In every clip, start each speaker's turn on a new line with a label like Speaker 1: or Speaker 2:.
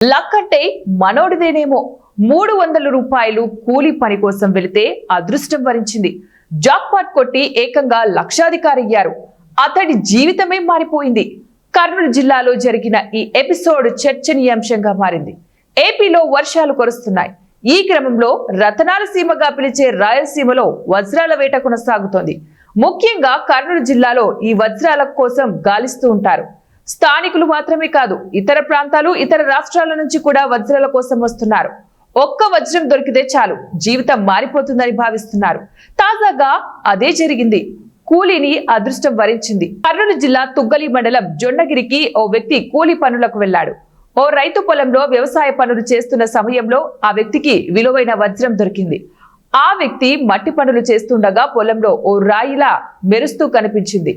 Speaker 1: Luck అంటే మనోడిదేనేమో 300 రూపాయలు కూలి పని కోసం వెళితే అదృష్టం వరించింది. జాక్పాట్ కొట్టి ఏకంగా లక్షాధికారయ్యారు. అతడి జీవితమే మారిపోయింది. కర్నూలు జిల్లాలో జరిగిన ఈ ఎపిసోడ్ చర్చనీయాంశంగా మారింది. ఏపీలో వర్షాలు కురుస్తున్నాయి. ఈ క్రమంలో రతనాల సీమగా పిలిచే రాయలసీమలో వజ్రాల వేట కొనసాగుతోంది. ముఖ్యంగా కర్నూలు జిల్లాలో ఈ వజ్రాల కోసం గాలిస్తూ ఉంటారు. స్థానికులు మాత్రమే కాదు, ఇతర ప్రాంతాలు, ఇతర రాష్ట్రాల నుంచి కూడా వజ్రాల కోసం వస్తున్నారు. ఒక్క వజ్రం దొరికితే చాలు, జీవితం మారిపోతుందని భావిస్తున్నారు. తాజాగా అదే జరిగింది. కూలీని అదృష్టం వరించింది. కర్నూలు జిల్లా తుగ్గలి మండలం జొన్నగిరికి ఓ వ్యక్తి కూలీ పనులకు వెళ్లాడు. ఓ రైతు పొలంలో వ్యవసాయ పనులు చేస్తున్న సమయంలో ఆ వ్యక్తికి విలువైన వజ్రం దొరికింది. ఆ వ్యక్తి మట్టి పనులు చేస్తుండగా పొలంలో ఓ రాయిలా మెరుస్తూ కనిపించింది.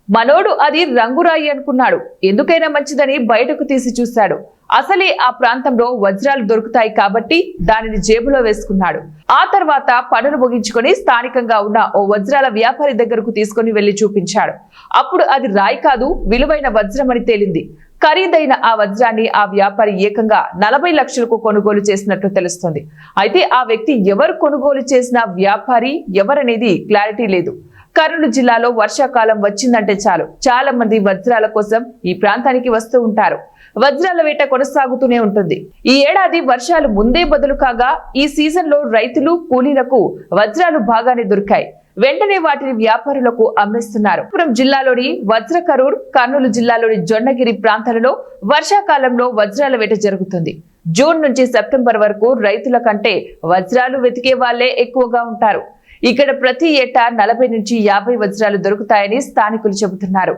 Speaker 1: మనోడు అది రంగురాయి అనుకున్నాడు. ఎందుకైనా మంచిదని బయటకు తీసి చూశాడు. అసలే ఆ ప్రాంతంలో వజ్రాలు దొరుకుతాయి కాబట్టి దానిని జేబులో వేసుకున్నాడు. ఆ తర్వాత పనులు ముగించుకొని స్థానికంగా ఉన్న ఓ వజ్రాల వ్యాపారి దగ్గరకు తీసుకుని వెళ్లి చూపించాడు. అప్పుడు అది రాయి కాదు, విలువైన వజ్రం అని తేలింది. ఖరీదైన ఆ వజ్రాన్ని ఆ వ్యాపారి ఏకంగా 40 లక్షలకు కొనుగోలు చేసినట్లు తెలుస్తోంది. అయితే ఆ వ్యక్తి ఎవరు కొనుగోలు చేసిన వ్యాపారి ఎవరనేది క్లారిటీ లేదు. కర్నూలు జిల్లాలో వర్షాకాలం వచ్చిందంటే చాలు, చాలా మంది వజ్రాల కోసం ఈ ప్రాంతానికి వస్తూ ఉంటారు. వజ్రాల వేట కొనసాగుతూనే ఉంటుంది. ఈ ఏడాది వర్షాలు ముందే బదులు కాగా ఈ సీజన్ లో రైతులు, కూలీలకు వజ్రాలు బాగానే దొరికాయి. వెంటనే వాటిని వ్యాపారులకు అమ్మేస్తున్నారు. జిల్లాలోని వజ్రకరూర్, కర్నూలు జిల్లాలోని జొన్నగిరి ప్రాంతాలలో వర్షాకాలంలో వజ్రాల వేట జరుగుతుంది. జూన్ నుంచి సెప్టెంబర్ వరకు రైతుల కంటే వజ్రాలు వెతికే వాళ్లే ఎక్కువగా ఉంటారు. ఇక్కడ ప్రతి ఏటా 40 నుంచి 50 వజ్రాలు దొరుకుతాయని స్థానికులు చెబుతున్నారు.